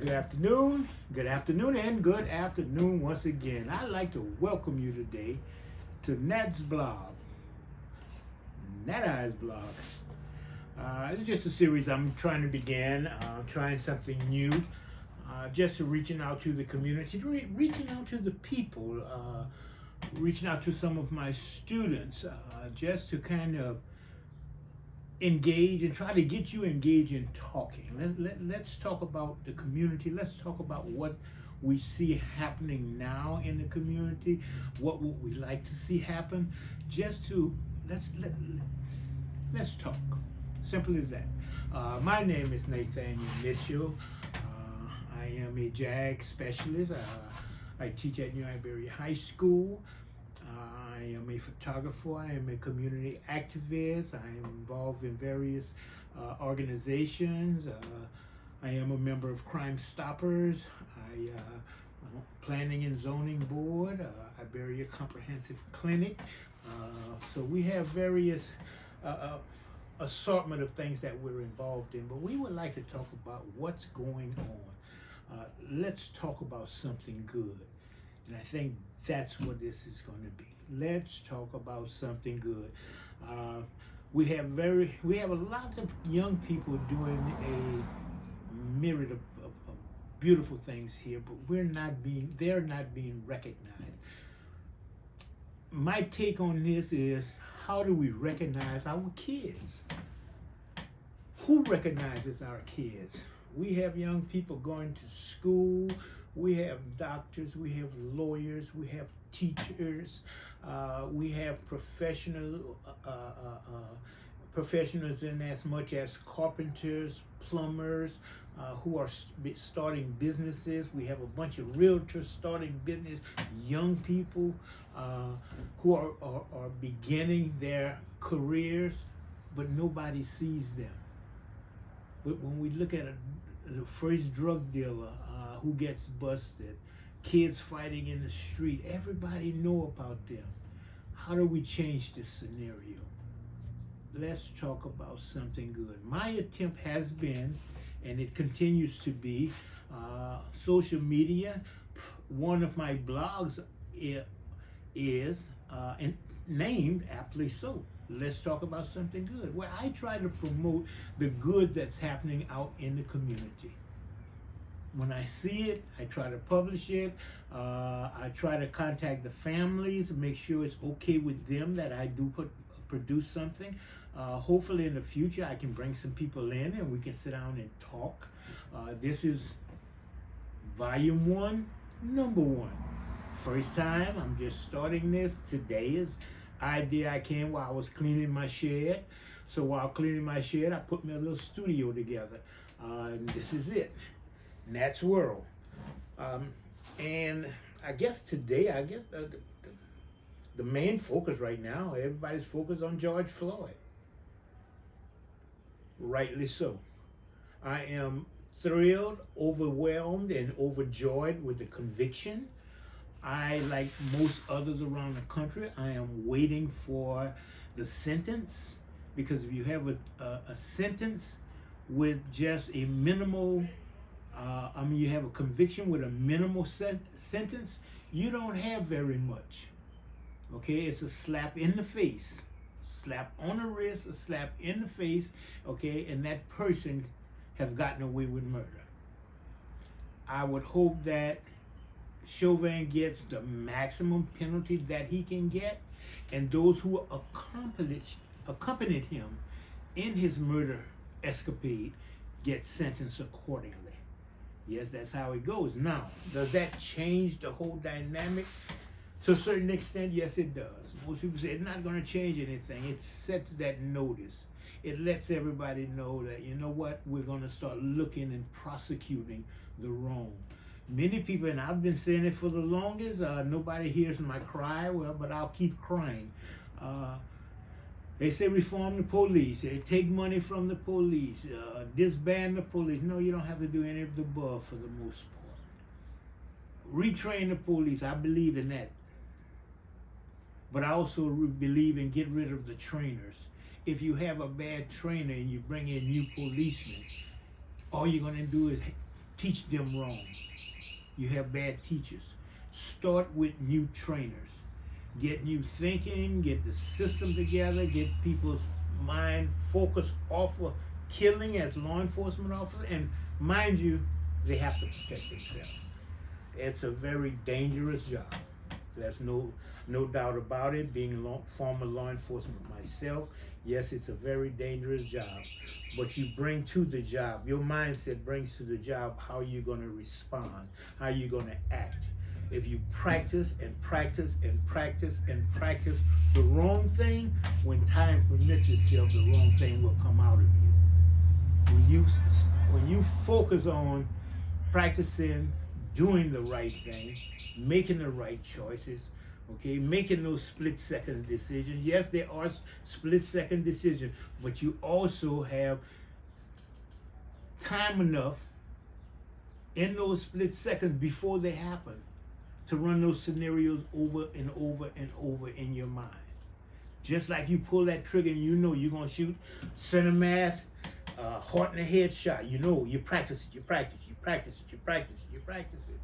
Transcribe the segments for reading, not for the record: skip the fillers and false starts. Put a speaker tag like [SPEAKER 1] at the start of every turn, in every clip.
[SPEAKER 1] Good afternoon, and good afternoon once again. I'd like to welcome you today to Nat's blog, Nat Eyes blog. It's just a series I'm trying to begin, trying something new, just to reaching out to the community, reaching out to the people, reaching out to some of my students, just to kind of engage and try to get you engaged in talking. Let's talk about the community. Let's talk about what we see happening now in the community. What would we like to see happen? Just to let's talk. Simple as that. My name is Nathaniel Mitchell. I am a JAG specialist. I teach at New Iberia High School. I am a photographer. I am a community activist. I am involved in various organizations. I am a member of Crime Stoppers. I'm on Planning and Zoning Board, Iberia Comprehensive Clinic. So we have various assortment of things that we're involved in, but we would like to talk about what's going on. Let's talk about something good. And I think that's what this is going to be. Let's talk about something good. We have a lot of young people doing a myriad of beautiful things here, but they're not being recognized. My take on this is, how do we recognize our kids? Who recognizes our kids? We have young people going to school. We have doctors, we have lawyers, we have teachers, we have professionals in as much as carpenters, plumbers, who are starting businesses. We have a bunch of realtors starting business, young people who are beginning their careers, but nobody sees them. But when we look at the first drug dealer who gets busted, kids fighting in the street, everybody know about them. How do we change this scenario? Let's talk about something good. My attempt has been, and it continues to be, social media. One of my blogs is named aptly so. Let's talk about something good, where I try to promote the good that's happening out in the community. When I see it, I try to publish it. I try to contact the families and make sure it's okay with them that I do produce something. Hopefully in the future I can bring some people in and we can sit down and talk. This is volume 1, number 1. First time, I'm just starting this. Today is idea I came while I was cleaning my shed. So while cleaning my shed, I put me a little studio together. And this is it. Nat's World. And I guess today, the main focus right now, everybody's focused on George Floyd. Rightly so. I am thrilled, overwhelmed, and overjoyed with the conviction. I, like most others around the country, I am waiting for the sentence, because if you have a sentence with just a minimal, you have a conviction with a minimal sentence, you don't have very much. Okay, it's a slap in the face, slap on the wrist, a slap in the face, okay, and that person have gotten away with murder. I would hope that Chauvin gets the maximum penalty that he can get, and those who accompanied him in his murder escapade get sentenced accordingly. Yes, that's how it goes. Now, does that change the whole dynamic? To a certain extent, yes, it does. Most people say it's not going to change anything. It sets that notice. It lets everybody know that, you know what, we're going to start looking and prosecuting the wrong. Many people, and I've been saying it for the longest, nobody hears my cry, well, but I'll keep crying. They say reform the police, they take money from the police, disband the police. No, you don't have to do any of the above for the most part. Retrain the police, I believe in that. But I also believe in get rid of the trainers. If you have a bad trainer and you bring in new policemen, all you're going to do is teach them wrong. You have bad teachers. Start with new trainers. Get new thinking, get the system together, get people's mind focused off of killing as law enforcement officers. And mind you, they have to protect themselves. It's a very dangerous job. There's no doubt about it. Being a former law enforcement myself, yes, it's a very dangerous job. But you bring to the job, your mindset brings to the job how you're going to respond, how you're going to act. If you practice and practice and practice and practice the wrong thing, when time permits itself, the wrong thing will come out of you. When you focus on practicing, doing the right thing, making the right choices, okay, making those split-second decisions. Yes, there are split-second decisions, but you also have time enough in those split seconds before they happen to run those scenarios over and over and over in your mind. Just like you pull that trigger and you know you're going to shoot center mass, heart in the head shot. You know, you practice it, you practice it, you practice it, you practice it, you practice it.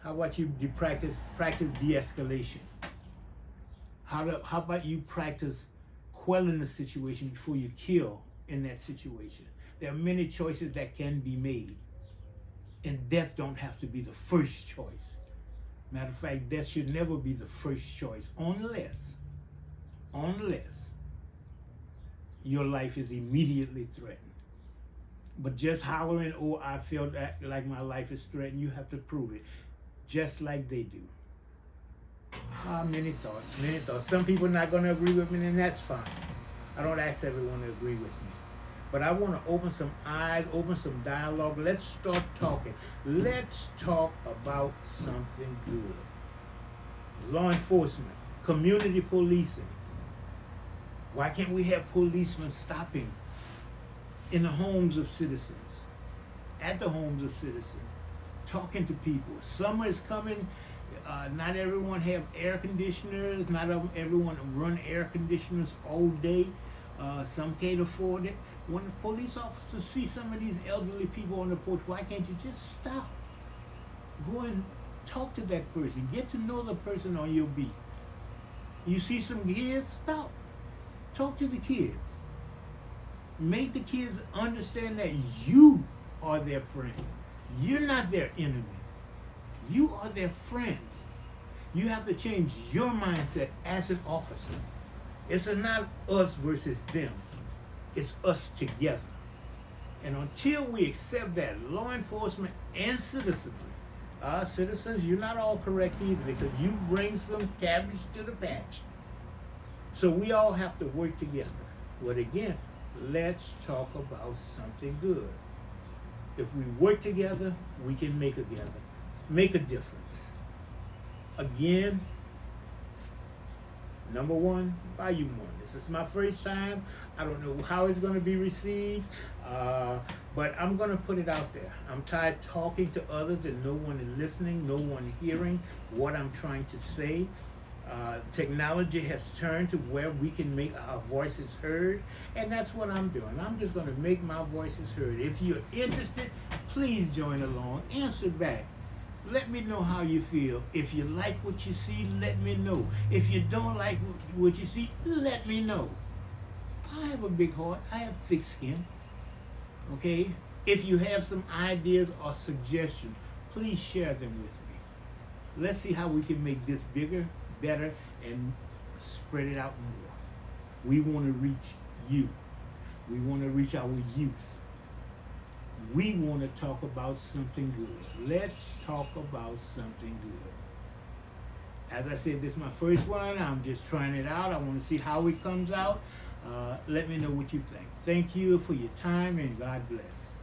[SPEAKER 1] How about you practice de-escalation? How about you practice quelling the situation before you kill in that situation? There are many choices that can be made. And death don't have to be the first choice. Matter of fact, death should never be the first choice unless your life is immediately threatened. But just hollering, oh, I feel like my life is threatened, you have to prove it. Just like they do. Many thoughts. Some people are not going to agree with me, and that's fine. I don't ask everyone to agree with me. But I want to open some eyes, open some dialogue. Let's start talking. Let's talk about something good. Law enforcement, community policing. Why can't we have policemen stopping in the homes of citizens, at the homes of citizens, talking to people? Summer is coming. Not everyone have air conditioners. Not everyone run air conditioners all day. Some can't afford it. When the police officers see some of these elderly people on the porch, why can't you just stop? Go and talk to that person. Get to know the person on your beat. You see some kids, stop. Talk to the kids. Make the kids understand that you are their friend. You're not their enemy. You are their friends. You have to change your mindset as an officer. It's not us versus them. It's us together. And until we accept that, law enforcement and citizenry, citizens, you're not all correct either, because you bring some cabbage to the patch. So we all have to work together. But again, let's talk about something good. If we work together, we can make a difference. Again, number one, volume one. This is my first time. I don't know how it's going to be received, but I'm going to put it out there. I'm tired talking to others and no one is listening, no one hearing what I'm trying to say. Technology has turned to where we can make our voices heard, and that's what I'm doing. I'm just going to make my voices heard. If you're interested, please join along. Answer back. Let me know how you feel. If you like what you see, let me know. If you don't like what you see, let me know. I have a big heart. I have thick skin. Okay? If you have some ideas or suggestions, please share them with me. Let's see how we can make this bigger, better, and spread it out more. We want to reach you. We want to reach our youth. We want to talk about something good. Let's talk about something good. As I said, this is my first one. I'm just trying it out. I want to see how it comes out. Let me know what you think. Thank you for your time, and God bless.